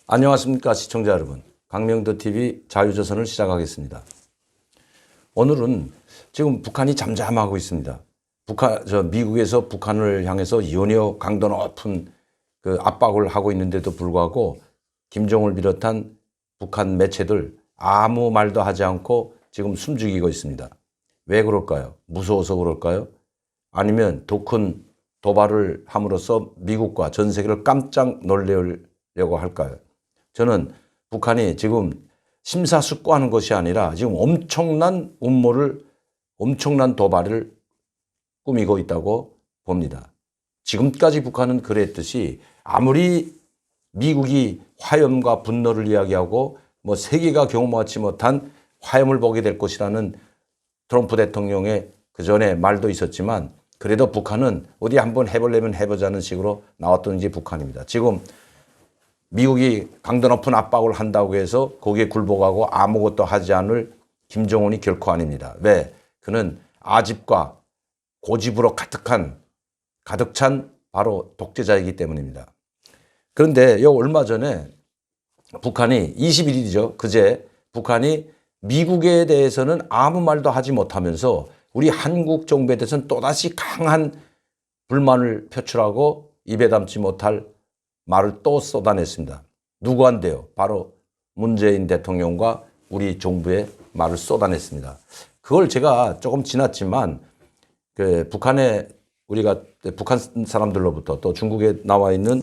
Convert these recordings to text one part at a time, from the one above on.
안녕하십니까 시청자 여러분. 강명도 TV 자유조선을 시작하겠습니다. 오늘은 지금 북한이 잠잠하고 있습니다. 미국에서 북한을 향해서 연이어 강도 높은 압박을 하고 있는데도 불구하고 김정을 비롯한 북한 매체들 아무 말도 하지 않고 지금 숨죽이고 있습니다. 왜 그럴까요? 무서워서 그럴까요? 아니면 더 큰 도발을 함으로써 미국과 전 세계를 깜짝 놀래려고 할까요? 저는 북한이 지금 심사숙고하는 것이 아니라 지금 엄청난 음모를, 엄청난 도발을 꾸미고 있다고 봅니다. 지금까지 북한은 그랬듯이 아무리 미국이 화염과 분노를 이야기하고 세계가 경험하지 못한 화염을 보게 될 것이라는 트럼프 대통령의 그 전에 말도 있었지만 그래도 북한은 어디 한번 해보려면 해보자는 식으로 나왔던 게 북한입니다. 지금 미국이 강도 높은 압박을 한다고 해서 거기에 굴복하고 아무것도 하지 않을 김정은이 결코 아닙니다. 왜? 그는 아집과 고집으로 가득 찬 바로 독재자이기 때문입니다. 그런데 얼마 전에 북한이 21일이죠. 그제 북한이 미국에 대해서는 아무 말도 하지 못하면서 우리 한국 정부에 대해서는 또다시 강한 불만을 표출하고 입에 담지 못할 말을 또 쏟아냈습니다. 누구한테요? 바로 문재인 대통령과 우리 정부의 말을 쏟아냈습니다. 그걸 제가 조금 지났지만 우리가 북한 사람들로부터 또 중국에 나와 있는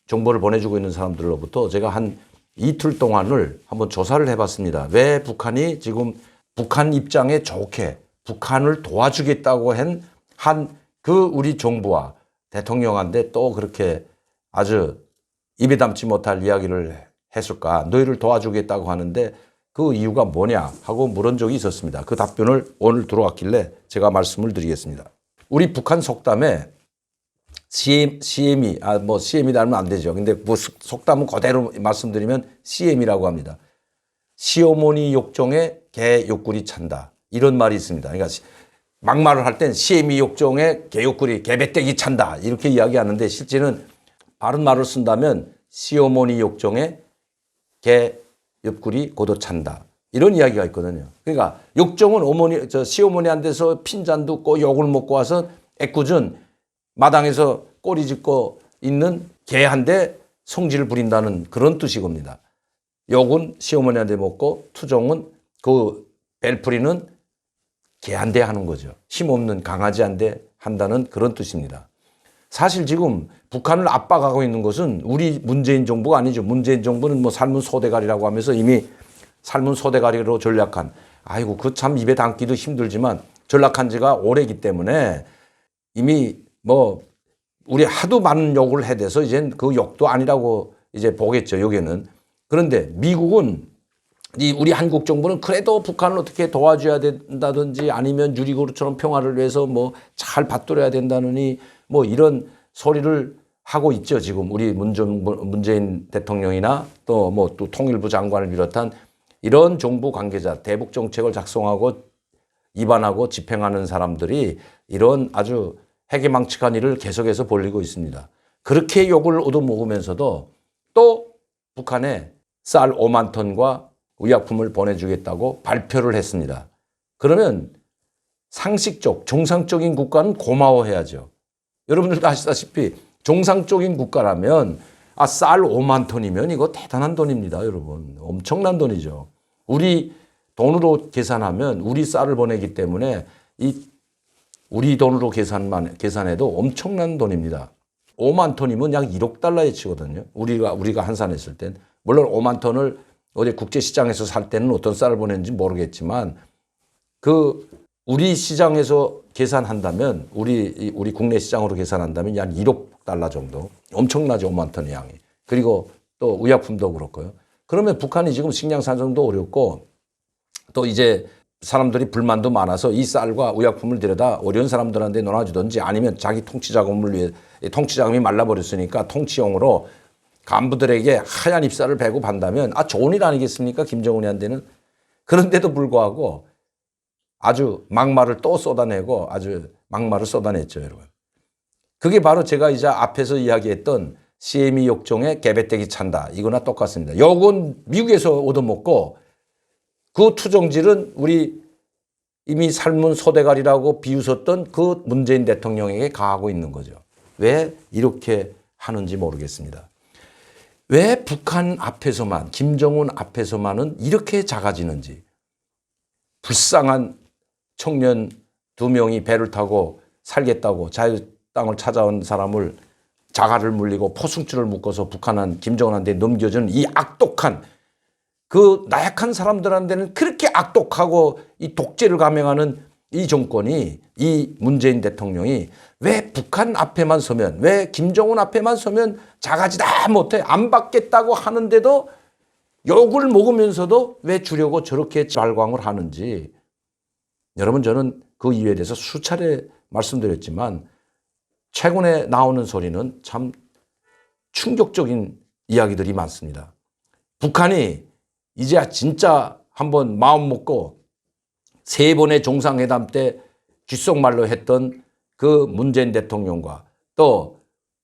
정보를 보내주고 있는 사람들로부터 제가 한 이틀 동안을 한번 조사를 해봤습니다. 왜 북한이 지금 북한 입장에 좋게 북한을 도와주겠다고 한 우리 정부와 대통령한테 또 그렇게 아주 입에 담지 못할 이야기를 했을까? 너희를 도와주겠다고 하는데 그 이유가 뭐냐 하고 물은 적이 있었습니다. 그 답변을 오늘 들어왔길래 제가 말씀을 드리겠습니다. 우리 북한 속담에 CM이 CM이 닮으면 안 되죠. 근데 속담은 그대로 말씀드리면 CM이라고 합니다. 시어머니 욕정에 개 옆구리 찬다. 이런 말이 있습니다. 그러니까 막말을 할 땐 CM이 욕정에 개 옆구리, 개배때기 찬다. 이렇게 이야기하는데 실제는 바른 말을 쓴다면 시어머니 욕정에 개 옆구리 고도 찬다. 이런 이야기가 있거든요. 그러니까 욕정은 시어머니한테서 핀잔 듣고 욕을 먹고 와서 애꿎은 마당에서 꼬리 짚고 있는 개한테 성질을 부린다는 그런 뜻이겁니다. 욕은 시어머니한테 먹고 투정은 벨풀이는 개한테 하는 거죠. 힘없는 강아지한테 한다는 그런 뜻입니다. 사실 지금 북한을 압박하고 있는 것은 우리 문재인 정부가 아니죠. 문재인 정부는 삶은 소대가리라고 하면서 이미 삶은 소대가리로 전락한, 그 참 입에 담기도 힘들지만 전락한 지가 오래기 때문에 이미 우리 하도 많은 욕을 해대서 이젠 그 욕도 아니라고 이제 보겠죠, 여기는. 그런데 미국은 우리 한국 정부는 그래도 북한을 어떻게 도와줘야 된다든지 아니면 유리그룹처럼 평화를 위해서 잘 받들어야 된다느니 이런 소리를 하고 있죠. 지금 우리 문재인 대통령이나 또 통일부 장관을 비롯한 이런 정부 관계자, 대북 정책을 작성하고 입안하고 집행하는 사람들이 이런 아주 해괴망측한 일을 계속해서 벌이고 있습니다. 그렇게 욕을 얻어먹으면서도 또 북한에 쌀 5만 톤과 의약품을 보내주겠다고 발표를 했습니다. 그러면 정상적인 국가는 고마워해야죠. 여러분들도 아시다시피 정상적인 국가라면 쌀 5만 톤이면 이거 대단한 돈입니다, 여러분. 엄청난 돈이죠. 우리 돈으로 계산하면 우리 쌀을 보내기 때문에 우리 돈으로 계산해도 엄청난 돈입니다. 5만 톤이면 약 1억 달러에 치거든요. 우리가 환산했을 땐. 물론 5만 톤을 어디 국제시장에서 살 때는 어떤 쌀을 보냈는지 모르겠지만 우리 시장에서 계산한다면 우리 국내 시장으로 계산한다면 약 1억 달러 정도. 엄청나죠, 5만 톤의 양이. 그리고 또 의약품도 그렇고요. 그러면 북한이 지금 식량 산정도 어렵고 또 이제 사람들이 불만도 많아서 이 쌀과 의약품을 데려다 어려운 사람들한테 나눠주든지 아니면 자기 통치자금이 말라버렸으니까 통치용으로 간부들에게 하얀 잎살을 배고판다면 좋은 일 아니겠습니까? 김정은이한테는. 그런데도 불구하고 아주 막말을 또 쏟아내고 아주 막말을 쏟아냈죠, 여러분. 그게 바로 제가 이제 앞에서 이야기했던 CME 욕종에 개배때기 찬다. 이거나 똑같습니다. 요건 미국에서 얻어먹고 그 투정질은 우리 이미 삶은 소대가리라고 비웃었던 그 문재인 대통령에게 가하고 있는 거죠. 왜 이렇게 하는지 모르겠습니다. 왜 북한 앞에서만, 김정은 앞에서만은 이렇게 작아지는지. 불쌍한 청년 2명이 배를 타고 살겠다고 자유 땅을 찾아온 사람을 자갈을 물리고 포승줄을 묶어서 북한한 김정은한테 넘겨주는 이 악독한 그 나약한 사람들한테는 그렇게 악독하고 이 독재를 감행하는 이 정권이, 이 문재인 대통령이 왜 북한 앞에만 서면, 왜 김정은 앞에만 서면 작아지다 못해 안 받겠다고 하는데도 욕을 먹으면서도 왜 주려고 저렇게 발광을 하는지. 여러분, 저는 그 이유에 대해서 수차례 말씀드렸지만 최근에 나오는 소리는 참 충격적인 이야기들이 많습니다. 북한이 이제 진짜 한번 마음 먹고 3번의 정상회담 때 귓속말로 했던 그 문재인 대통령과 또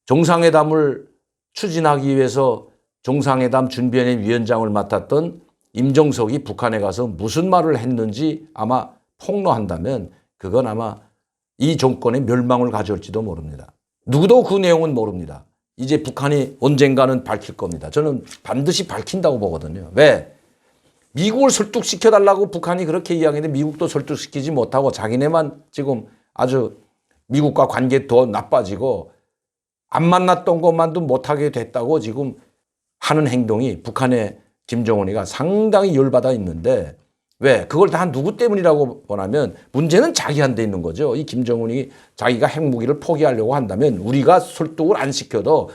정상회담을 추진하기 위해서 정상회담 준비위원회 위원장을 맡았던 임종석이 북한에 가서 무슨 말을 했는지 아마 폭로한다면 그건 아마 이 정권의 멸망을 가져올지도 모릅니다. 누구도 그 내용은 모릅니다. 이제 북한이 언젠가는 밝힐 겁니다. 저는 반드시 밝힌다고 보거든요. 왜? 미국을 설득시켜달라고 북한이 그렇게 이야기했는데 미국도 설득시키지 못하고 자기네만 지금 아주 미국과 관계 더 나빠지고 안 만났던 것만도 못하게 됐다고 지금 하는 행동이 북한의 김정은이가 상당히 열받아 있는데 왜? 그걸 다 누구 때문이라고 보냐면 문제는 자기한테 있는 거죠. 이 김정은이 자기가 핵무기를 포기하려고 한다면 우리가 설득을 안 시켜도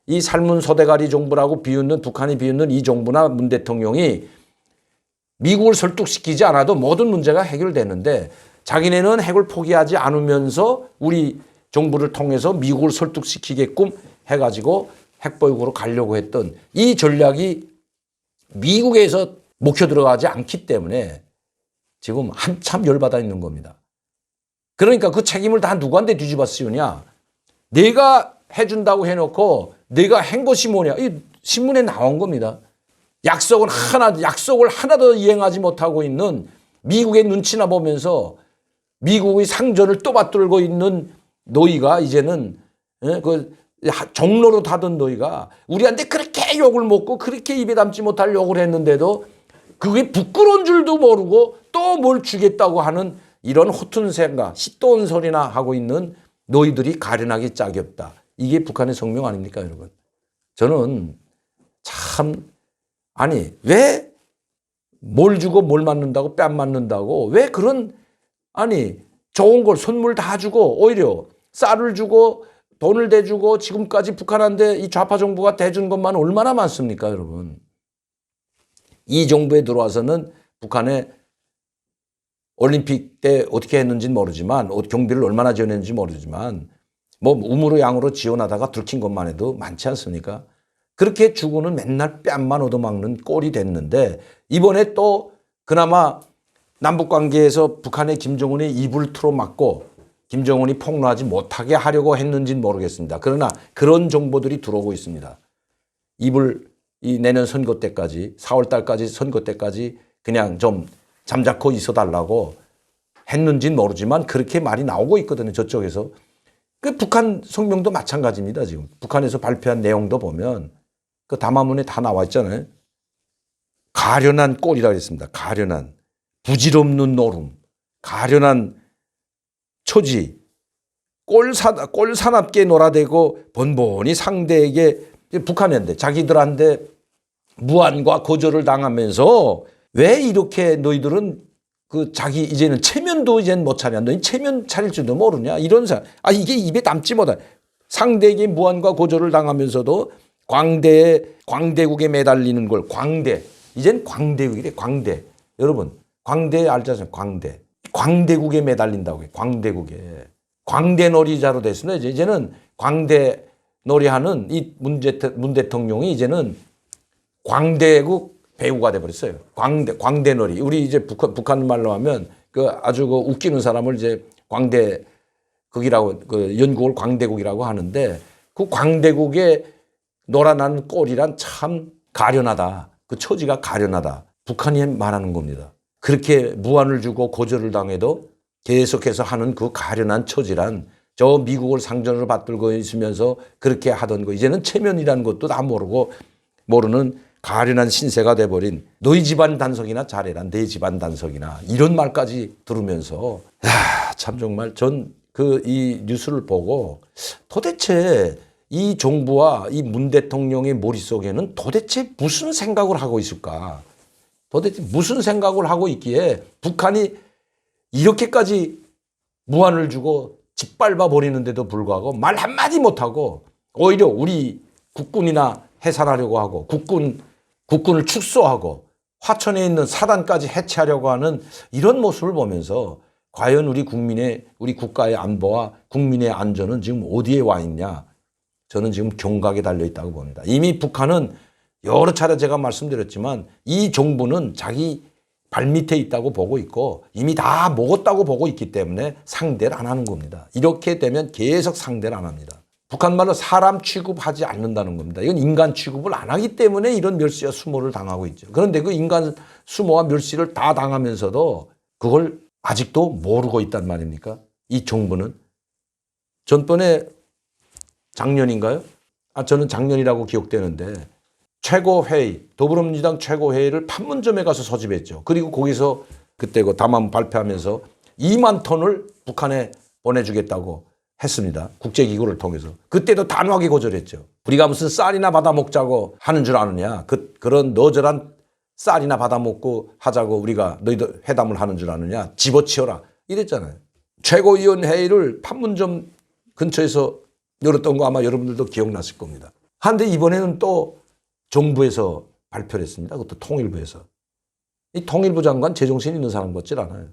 이 삶은 소대가리 정부라고 비웃는 북한이 비웃는 이 정부나 문 대통령이 미국을 설득시키지 않아도 모든 문제가 해결되는데 자기네는 핵을 포기하지 않으면서 우리 정부를 통해서 미국을 설득시키게끔 해가지고 핵보유국으로 가려고 했던 이 전략이 미국에서 먹혀 들어가지 않기 때문에 지금 한참 열받아 있는 겁니다. 그러니까 그 책임을 다 누구한테 뒤집어 씌우냐. 내가 해준다고 해놓고 내가 한 것이 뭐냐. 이 신문에 나온 겁니다. 약속을 하나도 이행하지 못하고 있는 미국의 눈치나 보면서 미국의 상전을 떠받들고 있는 너희가 이제는 그 종로로 타던 너희가 우리한테 그렇게 욕을 먹고 그렇게 입에 담지 못할 욕을 했는데도 그게 부끄러운 줄도 모르고 또 뭘 주겠다고 하는 이런 허튼 생각, 시도운 소리나 하고 있는 너희들이 가련하기 짝이 없다. 이게 북한의 성명 아닙니까, 여러분? 저는 참 아니 왜 뭘 주고 뭘 맞는다고 뺨 맞는다고 왜 그런 아니 좋은 걸 선물 다 주고 오히려 쌀을 주고 돈을 대주고 지금까지 북한한테 이 좌파 정부가 대준 것만 얼마나 많습니까, 여러분? 이 정부에 들어와서는 북한의 올림픽 때 어떻게 했는지는 모르지만 경비를 얼마나 지원했는지 모르지만 뭐 우무로 양으로 지원하다가 들킨 것만 해도 많지 않습니까? 그렇게 주고는 맨날 뺨만 얻어먹는 꼴이 됐는데 이번에 또 그나마 남북관계에서 북한의 김정은이 입을 틀어막고 김정은이 폭로하지 못하게 하려고 했는지는 모르겠습니다. 그러나 그런 정보들이 들어오고 있습니다. 입을 이 내년 선거 때까지 4월 달까지 선거 때까지 그냥 좀 잠자코 있어달라고 했는지는 모르지만 그렇게 말이 나오고 있거든요. 저쪽에서. 그 북한 성명도 마찬가지입니다. 지금 북한에서 발표한 내용도 보면 그 담화문에 다 나와 있잖아요. 가련한 꼴이라고 했습니다. 가련한 부질없는 노름, 가련한 처지, 꼴사납게 놀아대고 번번이 상대에게 북한인데 자기들한테 무안과 거절을 당하면서 왜 이렇게 너희들은 그 자기 이제는 체면도 이제는 못 차려. 너희 체면 차릴 줄도 모르냐. 이런 사람. 이게 입에 담지 못한 상대에게 무안과 거절을 당하면서도 광대국에 매달리는 걸 광대. 이젠 광대국이래. 광대. 여러분 광대 알잖아요. 광대. 광대국에 매달린다고 해요. 광대국에. 광대놀이자로 됐습니다. 이제는 광대놀이하는 이 문 대통령이 이제는 광대국 배우가 돼버렸어요. 광대놀이. 우리 이제 북한 말로 하면 그 아주 그 웃기는 사람을 이제 광대국이라고 그 연국을 광대국이라고 하는데 그 광대국의 놀아나는 꼴이란 참 가련하다. 그 처지가 가련하다. 북한이 말하는 겁니다. 그렇게 무안을 주고 고절을 당해도 계속해서 하는 그 가련한 처지란 저 미국을 상전으로 받들고 있으면서 그렇게 하던 거 이제는 체면이라는 것도 다 모르는 가련한 신세가 돼버린 너희 집안 단속이나 잘해라 내 집안 단속이나 이런 말까지 들으면서 참 정말 전 이 뉴스를 보고 도대체 이 정부와 이 문 대통령의 머릿속에는 도대체 무슨 생각을 하고 있을까? 도대체 무슨 생각을 하고 있기에 북한이 이렇게까지 무안을 주고 짓밟아 버리는데도 불구하고 말 한마디 못하고 오히려 우리 국군이나 해산하려고 하고 국군을 축소하고 화천에 있는 사단까지 해체하려고 하는 이런 모습을 보면서 과연 우리 국가의 안보와 국민의 안전은 지금 어디에 와 있냐? 저는 지금 경각에 달려 있다고 봅니다. 이미 북한은 여러 차례 제가 말씀드렸지만 이 정부는 자기 발밑에 있다고 보고 있고 이미 다 먹었다고 보고 있기 때문에 상대를 안 하는 겁니다. 이렇게 되면 계속 상대를 안 합니다. 북한 말로 사람 취급하지 않는다는 겁니다. 이건 인간 취급을 안 하기 때문에 이런 멸시와 수모를 당하고 있죠. 그런데 그 인간 수모와 멸시를 다 당하면서도 그걸 아직도 모르고 있단 말입니까? 이 정부는. 전번에 작년인가요? 저는 작년이라고 기억되는데 최고회의, 더불어민주당 최고회의를 판문점에 가서 소집했죠. 그리고 거기서 그때 그 담화 발표하면서 2만 톤을 북한에 보내주겠다고 했습니다. 국제기구를 통해서. 그때도 단호하게 거절했죠. 우리가 무슨 쌀이나 받아먹자고 하는 줄 아느냐. 그런 너절한 쌀이나 받아먹고 하자고 우리가 너희들 회담을 하는 줄 아느냐. 집어치워라. 이랬잖아요. 최고위원회의를 판문점 근처에서 열었던 거 아마 여러분들도 기억났을 겁니다. 한데 이번에는 또 정부에서 발표를 했습니다. 그것도 통일부에서. 이 통일부 장관 제정신 있는 사람 같질 않아요.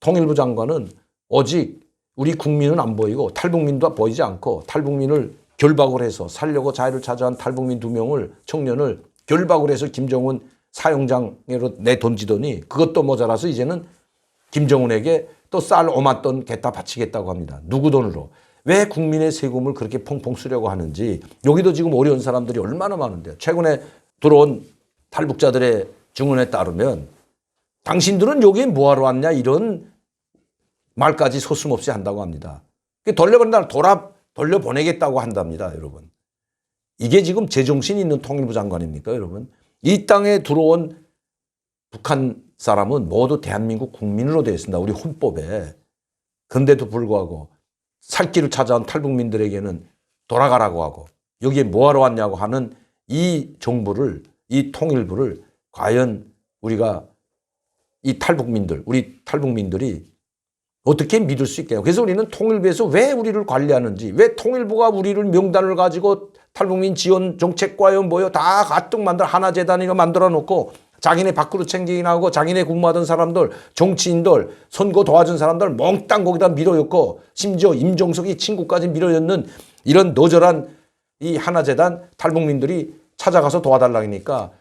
통일부 장관은 오직 우리 국민은 안 보이고 탈북민도 보이지 않고 탈북민을 결박을 해서 살려고 자유를 찾아한 탈북민 2명을 청년을 결박을 해서 김정은 사형장으로 내던지더니 그것도 모자라서 이제는 김정은에게 또 쌀 5만 돈 갖다 바치겠다고 합니다. 누구 돈으로? 왜 국민의 세금을 그렇게 펑펑 쓰려고 하는지 여기도 지금 어려운 사람들이 얼마나 많은데요. 최근에 들어온 탈북자들의 증언에 따르면 당신들은 여기에 뭐하러 왔냐 이런 말까지 서슴없이 한다고 합니다. 돌려보낸다면 돌려보내겠다고 한답니다. 여러분. 이게 지금 제정신 있는 통일부 장관입니까 여러분? 이 땅에 들어온 북한 사람은 모두 대한민국 국민으로 되어 있습니다. 우리 헌법에. 그런데도 불구하고 살 길을 찾아온 탈북민들에게는 돌아가라고 하고 여기에 뭐하러 왔냐고 하는 이 정부를 이 통일부를 과연 우리가 이 우리 탈북민들이 어떻게 믿을 수 있겠냐. 그래서 우리는 통일부에서 왜 우리를 관리하는지 왜 통일부가 우리를 명단을 가지고 탈북민 지원 정책과요 뭐요 다 가뜩 하나재단이라 만들어 놓고 자기네 밖으로 챙기긴 하고 자기네 근무하던 사람들 정치인들 선거 도와준 사람들 몽땅 거기다 밀어였고 심지어 임종석이 친구까지 밀어였는 이런 너절한 이 하나재단 탈북민들이 찾아가서 도와달라니까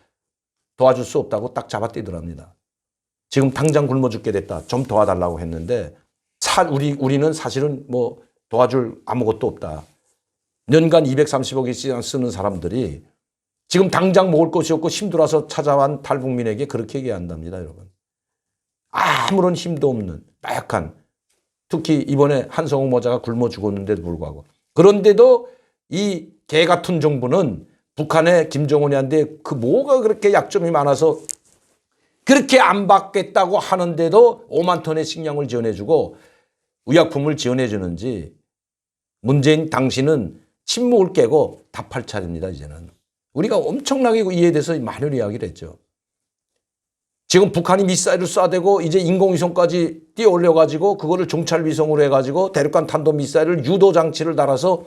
도와줄 수 없다고 딱 잡아떼더랍니다. 지금 당장 굶어 죽게 됐다. 좀 도와달라고 했는데 우리는 사실은 뭐 도와줄 아무것도 없다. 년간 230억 이상 쓰는 사람들이 지금 당장 먹을 것이 없고 힘들어서 찾아온 탈북민에게 그렇게 얘기한답니다. 여러분. 아무런 힘도 없는 나약한 특히 이번에 한성욱 모자가 굶어 죽었는데도 불구하고 그런데도 이 개 같은 정부는 북한의 김정은이한테 그 뭐가 그렇게 약점이 많아서 그렇게 안 받겠다고 하는데도 5만 톤의 식량을 지원해주고 의약품을 지원해주는지 문재인 당신은 침묵을 깨고 답할 차례입니다. 이제는. 우리가 엄청나게 이에 대해서 많은 이야기를 했죠. 지금 북한이 미사일을 쏴대고 이제 인공위성까지 띄어올려가지고 그거를 정찰위성으로 해가지고 대륙간 탄도미사일을 유도장치를 달아서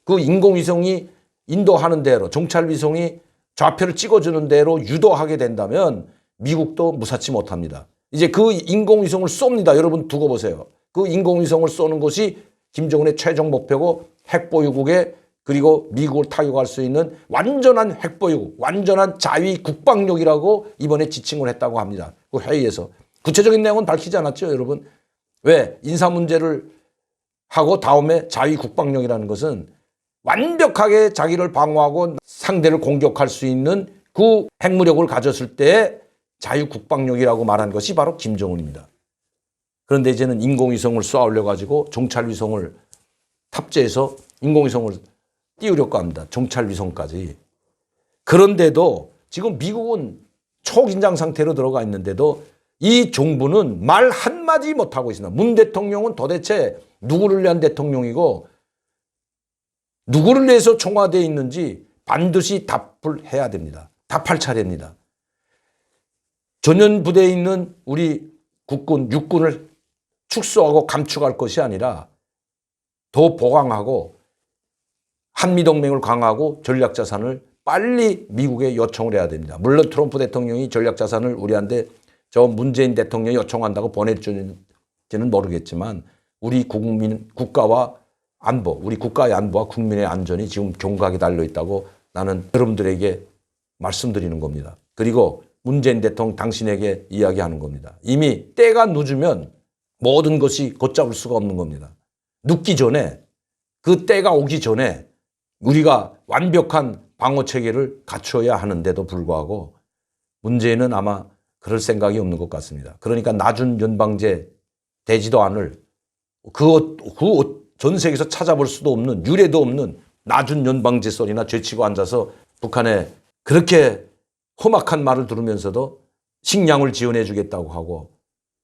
그 인공위성이 인도하는 대로 정찰위성이 좌표를 찍어주는 대로 유도하게 된다면 미국도 무사치 못합니다. 이제 그 인공위성을 쏩니다. 여러분 두고 보세요. 그 인공위성을 쏘는 것이 김정은의 최종 목표고 핵보유국에 그리고 미국을 타격할 수 있는 완전한 핵보유국, 완전한 자위 국방력이라고 이번에 지칭을 했다고 합니다. 그 회의에서. 구체적인 내용은 밝히지 않았죠, 여러분. 왜? 인사 문제를 하고 다음에 자위 국방력이라는 것은 완벽하게 자기를 방어하고 상대를 공격할 수 있는 그 핵무력을 가졌을 때 자유국방력이라고 말한 것이 바로 김정은입니다. 그런데 이제는 인공위성을 쏘아 올려가지고 정찰위성을 탑재해서 인공위성을 띄우려고 합니다. 정찰위성까지. 그런데도 지금 미국은 초긴장 상태로 들어가 있는데도 이 정부는 말 한마디 못하고 있습니다. 문 대통령은 도대체 누구를 위한 대통령이고 누구를 위해서 청와대에 있는지 반드시 답을 해야 됩니다. 답할 차례입니다. 전연부대에 있는 우리 국군, 육군을 축소하고 감축할 것이 아니라 더 보강하고 한미동맹을 강화하고 전략자산을 빨리 미국에 요청을 해야 됩니다. 물론 트럼프 대통령이 전략자산을 우리한테 저 문재인 대통령이 요청한다고 보내주는지는 모르겠지만 우리 국가와 안보, 우리 국가의 안보와 국민의 안전이 지금 경각에 달려 있다고 나는 여러분들에게 말씀드리는 겁니다. 그리고 문재인 대통령 당신에게 이야기하는 겁니다. 이미 때가 늦으면 모든 것이 걷잡을 수가 없는 겁니다. 늦기 전에 그 때가 오기 전에 우리가 완벽한 방어 체계를 갖춰야 하는데도 불구하고 문재인은 아마 그럴 생각이 없는 것 같습니다. 그러니까 낮은 연방제 되지도 않을 전 세계에서 찾아볼 수도 없는 유례도 없는 낮은 연방제 소리나 죄치고 앉아서 북한에 그렇게 험악한 말을 들으면서도 식량을 지원해 주겠다고 하고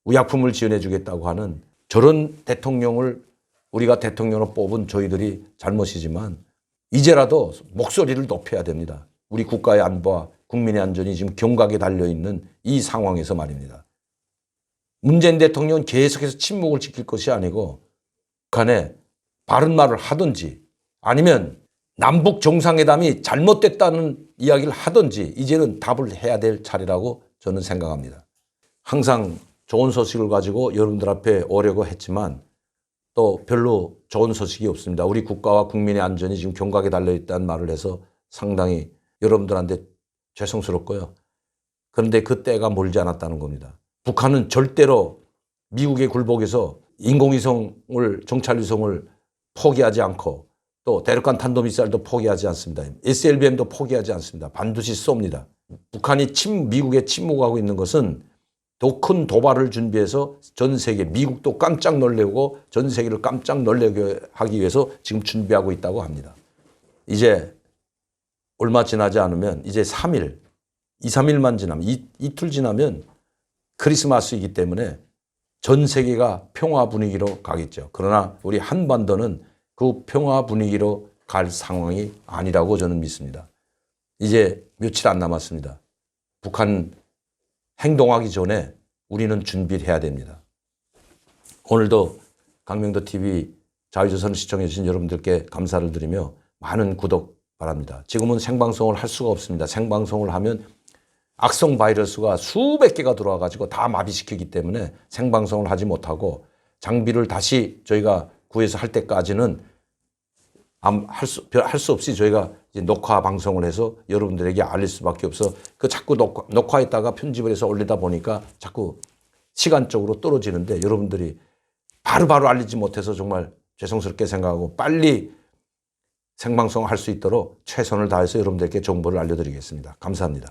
의약품을 지원해 주겠다고 하는 저런 대통령을 우리가 대통령으로 뽑은 저희들이 잘못이지만 이제라도 목소리를 높여야 됩니다. 우리 국가의 안보와 국민의 안전이 지금 경각에 달려있는 이 상황에서 말입니다. 문재인 대통령은 계속해서 침묵을 지킬 것이 아니고 북한에 바른 말을 하든지 아니면 남북 정상회담이 잘못됐다는 이야기를 하든지 이제는 답을 해야 될 차례라고 저는 생각합니다. 항상 좋은 소식을 가지고 여러분들 앞에 오려고 했지만 또 별로 좋은 소식이 없습니다. 우리 국가와 국민의 안전이 지금 경각에 달려있다는 말을 해서 상당히 여러분들한테 죄송스럽고요. 그런데 그 때가 멀지 않았다는 겁니다. 북한은 절대로 미국의 굴복에서 인공위성을 정찰위성을 포기하지 않고 또 대륙간 탄도미사일도 포기하지 않습니다. SLBM도 포기하지 않습니다. 반드시 쏩니다. 북한이 미국에 침묵하고 있는 것은 더 큰 도발을 준비해서 전 세계, 미국도 깜짝 놀래고 전 세계를 깜짝 놀래게 하기 위해서 지금 준비하고 있다고 합니다. 이제 얼마 지나지 않으면 이제 3일, 2, 3일만 지나면 이틀 지나면 크리스마스이기 때문에 전 세계가 평화 분위기로 가겠죠. 그러나 우리 한반도는 그 평화 분위기로 갈 상황이 아니라고 저는 믿습니다. 이제 며칠 안 남았습니다. 북한 행동하기 전에 우리는 준비를 해야 됩니다. 오늘도 강명도 TV 자유조선을 시청해 주신 여러분들께 감사를 드리며 많은 구독 바랍니다. 지금은 생방송을 할 수가 없습니다. 생방송을 하면 악성 바이러스가 수백 개가 들어와 가지고 다 마비시키기 때문에 생방송을 하지 못하고 장비를 다시 저희가 구해서 할 때까지는 할 수 없이 저희가 이제 녹화 방송을 해서 여러분들에게 알릴 수밖에 없어. 그 자꾸 녹화했다가 편집을 해서 올리다 보니까 자꾸 시간적으로 떨어지는데 여러분들이 바로바로 알리지 못해서 정말 죄송스럽게 생각하고 빨리 생방송 할 수 있도록 최선을 다해서 여러분들께 정보를 알려드리겠습니다. 감사합니다.